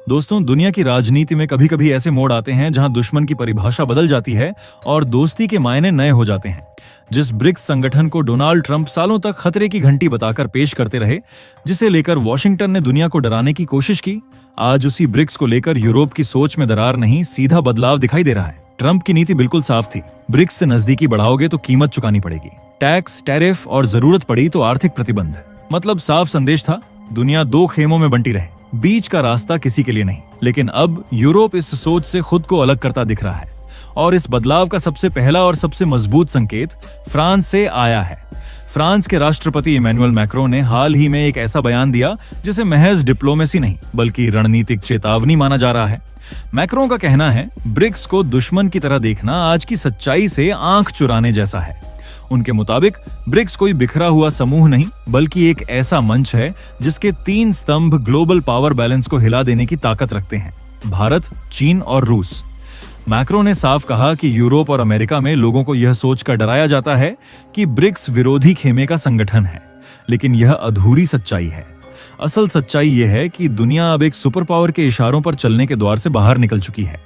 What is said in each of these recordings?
दोस्तों, दुनिया की राजनीति में कभी कभी ऐसे मोड़ आते हैं जहां दुश्मन की परिभाषा बदल जाती है और दोस्ती के मायने नए हो जाते हैं। जिस ब्रिक्स संगठन को डोनाल्ड ट्रंप सालों तक खतरे की घंटी बताकर पेश करते रहे, जिसे लेकर वॉशिंगटन ने दुनिया को डराने की कोशिश की, आज उसी ब्रिक्स को लेकर यूरोप की सोच में दरार नहीं, सीधा बदलाव दिखाई दे रहा है। ट्रंप की नीति बिल्कुल साफ थी, ब्रिक्स से नजदीकी बढ़ाओगे तो कीमत चुकानी पड़ेगी, टैक्स, टैरिफ और जरूरत पड़ी तो आर्थिक प्रतिबंध। मतलब साफ संदेश था, दुनिया दो खेमों में बंटी रहे, बीच का रास्ता किसी के लिए नहीं। लेकिन अब यूरोप इस सोच से खुद को अलग करता दिख रहा है और इस बदलाव का सबसे पहला और सबसे मजबूत संकेत फ्रांस से आया है। फ्रांस के राष्ट्रपति इमैनुअल मैक्रों ने हाल ही में एक ऐसा बयान दिया जिसे महज डिप्लोमेसी नहीं बल्कि रणनीतिक चेतावनी माना जा रहा है। मैक्रों का कहना है, ब्रिक्स को दुश्मन की तरह देखना आज की सच्चाई से आंख चुराने जैसा है। उनके मुताबिक ब्रिक्स कोई बिखरा हुआ समूह नहीं बल्कि एक ऐसा मंच है जिसके तीन स्तंभ ग्लोबल पावर बैलेंस को हिला देने की ताकत रखते हैं: भारत, चीन और रूस। मैक्रो ने साफ कहा कि यूरोप और अमेरिका में लोगों को यह सोचकर डराया जाता है कि ब्रिक्स विरोधी खेमे का संगठन है, लेकिन यह अधूरी सच्चाई है। असल सच्चाई यह है कि दुनिया अब एक सुपर पावर के इशारों पर चलने के द्वार से बाहर निकल चुकी है।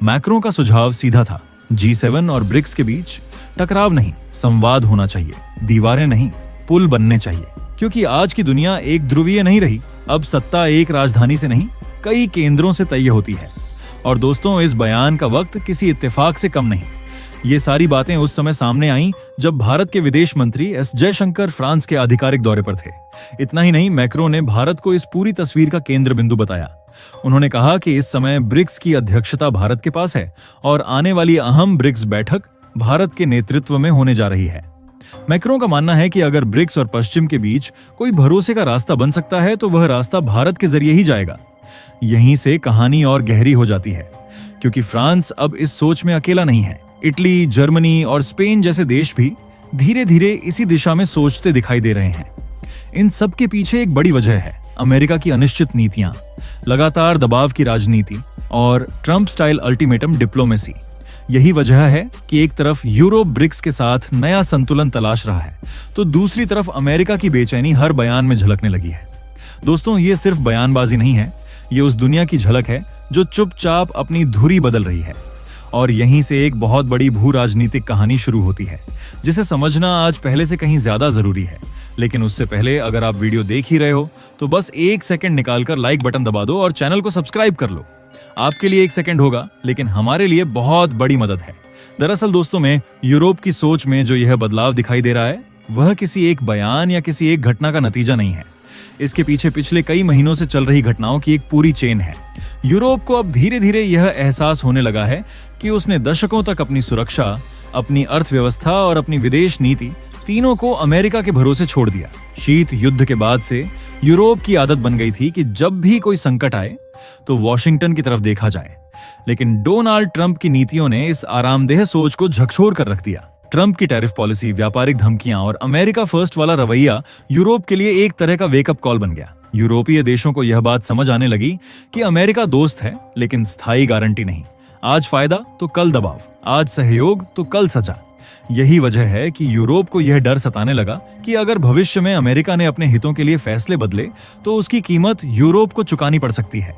मैक्रो का सुझाव सीधा था, G7 और ब्रिक्स के बीच टकराव नहीं, संवाद होना चाहिए, दीवारें नहीं, पुल बनने चाहिए। क्योंकि आज की दुनिया एक ध्रुवीय नहीं रही, अब सत्ता एक राजधानी से नहीं, कई केंद्रों से तय होती है। और दोस्तों, इस बयान का वक्त किसी इत्तेफाक से कम नहीं। ये सारी बातें उस समय सामने आईं जब भारत के विदेश मंत्री एस जयशंकर फ्रांस के आधिकारिक दौरे पर थे। इतना ही नहीं, मैक्रो ने भारत को इस पूरी तस्वीर का केंद्र बिंदु बताया। उन्होंने कहा कि इस समय ब्रिक्स की अध्यक्षता भारत के पास है और आने वाली अहम ब्रिक्स बैठक भारत के नेतृत्व में होने जा रही है। मैक्रो का मानना है कि अगर ब्रिक्स और पश्चिम के बीच कोई भरोसे का रास्ता बन सकता है तो वह रास्ता भारत के जरिए ही जाएगा। यहीं से कहानी और गहरी हो जाती है, क्योंकि फ्रांस अब इस सोच में अकेला नहीं है। इटली, जर्मनी और स्पेन जैसे देश भी धीरे धीरे इसी दिशा में सोचते दिखाई दे रहे हैं। इन सब के पीछे एक बड़ी वजह है अमेरिका की अनिश्चित नीतियां, लगातार दबाव की राजनीति और ट्रंप स्टाइल अल्टीमेटम डिप्लोमेसी। यही वजह है कि एक तरफ यूरोप ब्रिक्स के साथ नया संतुलन तलाश रहा है, तो दूसरी तरफ अमेरिका की बेचैनी हर बयान में झलकने लगी है। दोस्तों, ये सिर्फ बयानबाजी नहीं है, ये उस दुनिया की झलक है जो चुपचाप अपनी धुरी बदल रही है। और यहीं से एक बहुत बड़ी भू राजनीतिक कहानी शुरू होती है, जिसे समझना आज पहले से कहीं ज्यादा जरूरी है। लेकिन उससे पहले अगर आप वीडियो देख ही रहे हो तो बस एक सेकंड निकालकर लाइक बटन दबा दो और चैनल को सब्सक्राइब कर लो। आपके लिए एक सेकंड होगा, लेकिन हमारे लिए बहुत बड़ी मदद है। दरअसल दोस्तों, में यूरोप की सोच में जो यह बदलाव दिखाई दे रहा है, वह किसी एक बयान या किसी एक घटना का नतीजा नहीं है। इसके पीछे पिछले कई महीनों से चल रही घटनाओं की एक पूरी चेन है। यूरोप को अब धीरे धीरे यह एहसास होने लगा है कि उसने दशकों तक अपनी सुरक्षा, अपनी अर्थव्यवस्था और अपनी विदेश नीति तीनों को अमेरिका के भरोसे छोड़ दिया। शीत युद्ध के बाद से यूरोप की आदत बन गई थी कि जब भी कोई संकट आए तो वॉशिंगटन की तरफ देखा जाए। लेकिन डोनाल्ड ट्रंप की नीतियों ने इस आरामदेह सोच को झकझोर कर रख दिया। ट्रंप की टैरिफ पॉलिसी, व्यापारिक धमकियां और अमेरिका फर्स्ट वाला रवैया यूरोप के लिए एक तरह का वेकअप कॉल बन गया। यूरोपीय देशों को यह बात समझ आने लगी कि अमेरिका दोस्त है, लेकिन स्थायी गारंटी नहीं। आज फायदा तो कल दबाव, आज सहयोग तो कल सजा। यही वजह है कि यूरोप को यह डर सताने लगा कि अगर भविष्य में अमेरिका ने अपने हितों के लिए फैसले बदले तो उसकी कीमत यूरोप को चुकानी पड़ सकती है।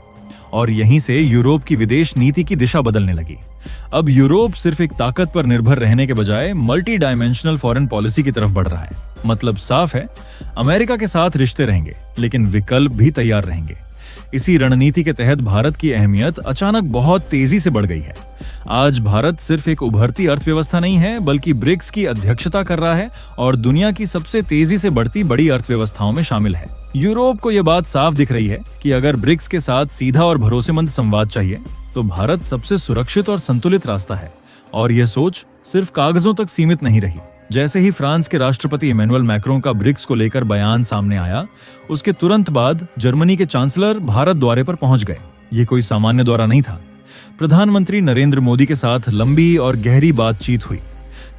और यहीं से यूरोप की विदेश नीति की दिशा बदलने लगी। अब यूरोप सिर्फ एक ताकत पर निर्भर रहने के बजाय मल्टी डायमेंशनल फॉरेन पॉलिसी की तरफ बढ़ रहा है। मतलब साफ है, अमेरिका के साथ रिश्ते रहेंगे, लेकिन विकल्प भी तैयार रहेंगे। इसी रणनीति के तहत भारत की अहमियत अचानक बहुत तेजी से बढ़ गई है। आज भारत सिर्फ एक उभरती अर्थव्यवस्था नहीं है, बल्कि ब्रिक्स की अध्यक्षता कर रहा है और दुनिया की सबसे तेजी से बढ़ती बड़ी अर्थव्यवस्थाओं में शामिल है। यूरोप को यह बात साफ दिख रही है कि अगर ब्रिक्स के साथ सीधा और भरोसेमंद संवाद चाहिए तो भारत सबसे सुरक्षित और संतुलित रास्ता है। और यह सोच सिर्फ कागजों तक सीमित नहीं रही। जैसे ही फ्रांस के राष्ट्रपति इमैनुअल मैक्रों का ब्रिक्स को लेकर बयान सामने आया, उसके तुरंत बाद जर्मनी के चांसलर भारत दौरे पर पहुंच गए। ये कोई सामान्य दौरा नहीं था। प्रधानमंत्री नरेंद्र मोदी के साथ लंबी और गहरी बातचीत हुई,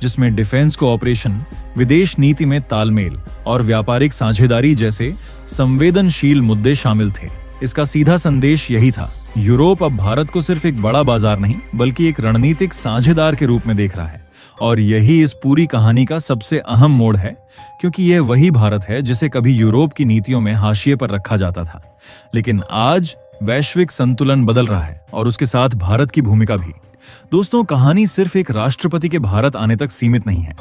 जिसमें डिफेंस कोऑपरेशन, विदेश नीति में तालमेल और व्यापारिक साझेदारी जैसे संवेदनशील मुद्दे शामिल थे। इसका सीधा संदेश यही था, यूरोप अब भारत को सिर्फ एक बड़ा बाजार नहीं बल्कि एक रणनीतिक साझेदार के रूप में देख रहा है। और यही इस पूरी कहानी का सबसे अहम मोड़ है, क्योंकि यह वही भारत है जिसे कभी यूरोप की नीतियों में हाशिए पर रखा जाता था, लेकिन आज वैश्विक संतुलन बदल रहा है और उसके साथ भारत की भूमिका भी। दोस्तों, कहानी सिर्फ एक राष्ट्रपति के भारत आने तक सीमित नहीं है।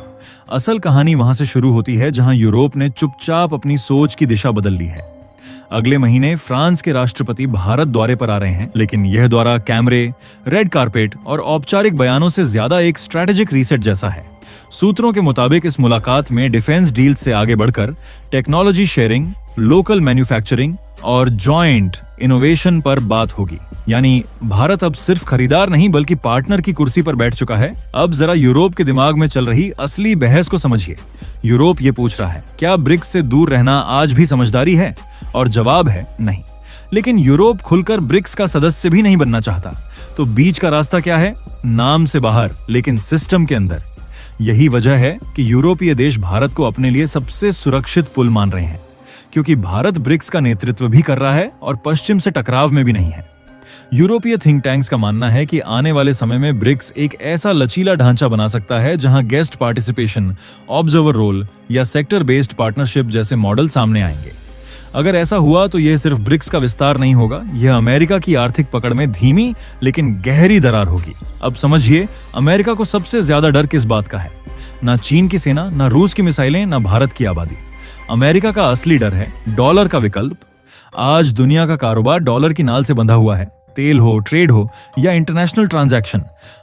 असल कहानी वहां से शुरू होती है जहां यूरोप ने चुपचाप अपनी सोच की दिशा बदल ली है। अगले महीने फ्रांस के राष्ट्रपति भारत दौरे पर आ रहे हैं, लेकिन यह दौरा कैमरे, रेड कारपेट और औपचारिक बयानों से ज्यादा एक स्ट्रैटेजिक रीसेट जैसा है। सूत्रों के मुताबिक इस मुलाकात में डिफेंस डील से आगे बढ़कर टेक्नोलॉजी शेयरिंग, लोकल मैन्युफैक्चरिंग और जॉइंट इनोवेशन पर बात होगी। यानी भारत अब सिर्फ खरीदार नहीं बल्कि पार्टनर की कुर्सी पर बैठ चुका है। अब जरा यूरोप के दिमाग में चल रही असली बहस को समझिए। यूरोप ये पूछ रहा है, क्या ब्रिक्स से दूर रहना आज भी समझदारी है? और जवाब है नहीं। लेकिन यूरोप खुलकर ब्रिक्स का सदस्य भी नहीं बनना चाहता। तो बीच का रास्ता क्या है? नाम से बाहर लेकिन सिस्टम के अंदर। यही वजह है कि यूरोपीय देश भारत को अपने लिए सबसे सुरक्षित पुल मान रहे हैं, क्योंकि भारत ब्रिक्स का नेतृत्व भी कर रहा है और पश्चिम से टकराव में भी नहीं है। यूरोपीय थिंक टैंक्स का मानना है कि आने वाले समय में ब्रिक्स एक ऐसा लचीला ढांचा बना सकता है जहां गेस्ट पार्टिसिपेशन, ऑब्जर्वर रोल या सेक्टर बेस्ड पार्टनरशिप जैसे मॉडल सामने आएंगे। अगर ऐसा हुआ तो यह सिर्फ ब्रिक्स का विस्तार नहीं होगा, यह अमेरिका की आर्थिक पकड़ में धीमी लेकिन गहरी दरार होगी। अब समझिए, अमेरिका को सबसे ज्यादा डर किस बात का है? ना चीन की सेना, ना रूस की मिसाइलें, ना भारत की आबादी। अमेरिका का असली डर है डॉलर का विकल्प। आज दुनिया का कारोबार डॉलर की नाल से बंधा हुआ है। तेल हो, ट्रेड हो या इंटरनेशनल ट्रांजैक्शन,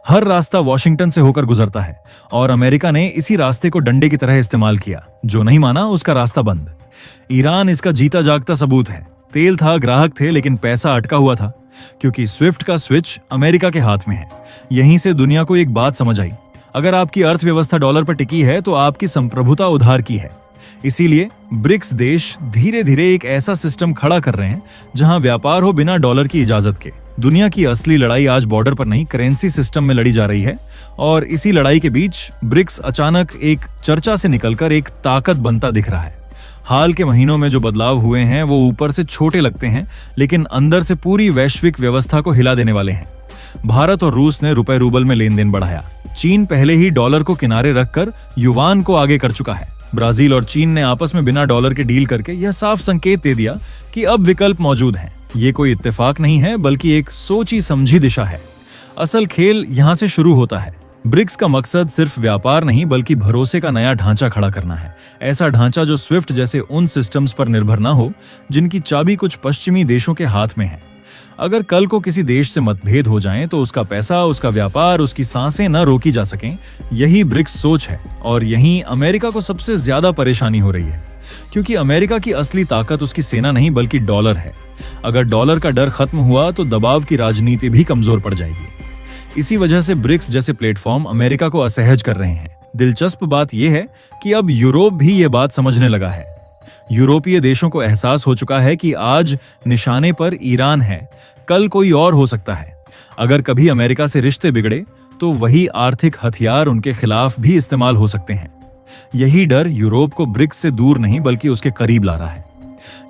हर रास्ता वॉशिंगटन से होकर गुजरता है और अमेरिका ने इसी रास्ते को डंडे की तरह इस्तेमाल किया। जो नहीं माना उसका रास्ता बंद। ईरान इसका जीता जागता सबूत है। तेल था, ग्राहक थे, लेकिन पैसा अटका हुआ था, क्योंकि स्विफ्ट का स्विच अमेरिका के हाथ में है। यहीं से दुनिया को एक बात समझ आई, अगर आपकी अर्थव्यवस्था डॉलर पर टिकी है तो आपकी संप्रभुता उधार की है। इसीलिए ब्रिक्स देश धीरे धीरे एक ऐसा सिस्टम खड़ा कर रहे हैं जहां व्यापार हो बिना डॉलर की इजाजत के। दुनिया की असली लड़ाई आज बॉर्डर पर नहीं, करेंसी सिस्टम में लड़ी जा रही है। और इसी लड़ाई के बीच ब्रिक्स अचानक एक चर्चा से निकलकर एक ताकत बनता दिख रहा है। हाल के महीनों में जो बदलाव हुए हैं वो ऊपर से छोटे लगते हैं, लेकिन अंदर से पूरी वैश्विक व्यवस्था को हिला देने वाले हैं। भारत और रूस ने रुपए रूबल में लेन देन बढ़ाया। चीन पहले ही डॉलर को किनारे रखकर युवान को आगे कर चुका है। ब्राजील और चीन ने आपस में बिना डॉलर के डील करके यह साफ संकेत दे दिया कि अब विकल्प मौजूद हैं। ये कोई इत्तेफाक नहीं है, बल्कि एक सोची समझी दिशा है। असल खेल यहां से शुरू होता है। ब्रिक्स का मकसद सिर्फ व्यापार नहीं बल्कि भरोसे का नया ढांचा खड़ा करना है। ऐसा ढांचा जो स्विफ्ट जैसे उन सिस्टम्स पर निर्भर ना हो जिनकी चाबी कुछ पश्चिमी देशों के हाथ में है। अगर कल को किसी देश से मतभेद हो जाएं तो उसका पैसा, उसका व्यापार, उसकी सांसें न रोकी जा सकें। यही ब्रिक्स सोच है और यहीं अमेरिका को सबसे ज्यादा परेशानी हो रही है, क्योंकि अमेरिका की असली ताकत उसकी सेना नहीं बल्कि डॉलर है। अगर डॉलर का डर खत्म हुआ तो दबाव की राजनीति भी कमजोर पड़ जाएगी। इसी वजह से ब्रिक्स जैसे प्लेटफॉर्म अमेरिका को असहज कर रहे हैं। दिलचस्प बात यह है कि अब यूरोप भी ये बात समझने लगा है। यूरोपीय देशों को एहसास हो चुका है कि आज निशाने पर ईरान है, कल कोई और हो सकता है। अगर कभी अमेरिका से रिश्ते बिगड़े तो वही आर्थिक हथियार उनके खिलाफ भी इस्तेमाल हो सकते हैं। यही डर यूरोप को ब्रिक्स से दूर नहीं बल्कि उसके करीब ला रहा है।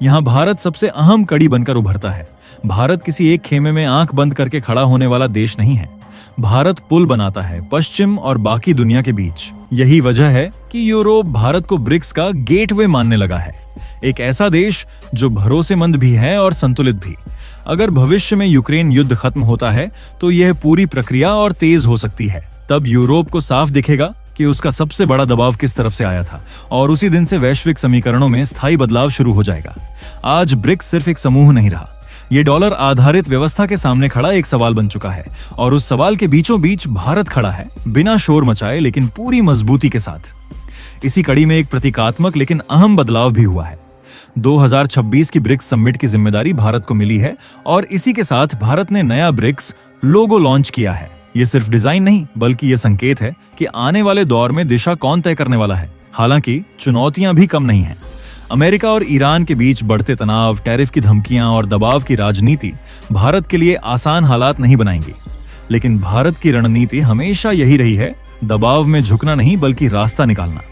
यहां भारत सबसे अहम कड़ी बनकर उभरता है। भारत किसी एक खेमे में आंख बंद करके खड़ा होने वाला देश नहीं है। भारत पुल बनाता है पश्चिम और बाकी दुनिया के बीच। यही वजह है कि यूरोप भारत को ब्रिक्स का गेटवे मानने लगा है। एक ऐसा देश जो भरोसेमंद भी है और संतुलित भी। अगर भविष्य में यूक्रेन युद्ध खत्म होता है तो यह पूरी प्रक्रिया और तेज हो सकती है। तब यूरोप को साफ दिखेगा कि उसका सबसे बड़ा दबाव किस तरफ से आया था और उसी दिन से वैश्विक समीकरणों में स्थायी बदलाव शुरू हो जाएगा। आज ब्रिक्स सिर्फ एक समूह नहीं रहा, ये डॉलर आधारित व्यवस्था के सामने खड़ा एक सवाल बन चुका है और उस सवाल के बीचों बीच भारत खड़ा है, बिना शोर मचाए लेकिन पूरी मजबूती के साथ। इसी कड़ी में एक प्रतीकात्मक लेकिन अहम बदलाव भी हुआ है। 2026 की ब्रिक्स समिट की जिम्मेदारी भारत को मिली है और इसी के साथ भारत ने नया ब्रिक्स लोगो लॉन्च किया है। ये सिर्फ डिजाइन नहीं बल्कि ये संकेत है कि आने वाले दौर में दिशा कौन तय करने वाला है। हालांकि चुनौतियां भी कम नहीं हैं। अमेरिका और ईरान के बीच बढ़ते तनाव, टैरिफ की धमकियां और दबाव की राजनीति भारत के लिए आसान हालात नहीं बनाएंगी। लेकिन भारत की रणनीति हमेशा यही रही है, दबाव में झुकना नहीं बल्कि रास्ता निकालना।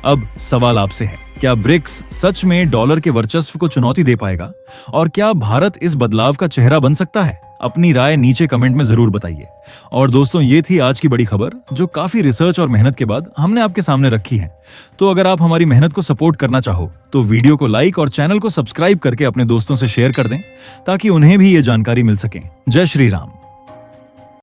अब सवाल आपसे है, क्या ब्रिक्स सच में डॉलर के वर्चस्व को चुनौती दे पाएगा और क्या भारत इस बदलाव का चेहरा बन सकता है? अपनी राय नीचे कमेंट में जरूर बताइए। और दोस्तों, ये थी आज की बड़ी खबर जो काफी रिसर्च और मेहनत के बाद हमने आपके सामने रखी है। तो अगर आप हमारी मेहनत को सपोर्ट करना चाहो तो वीडियो को लाइक और चैनल को सब्सक्राइब करके अपने दोस्तों से शेयर कर दें ताकि उन्हें भी ये जानकारी मिल सके। जय श्री राम।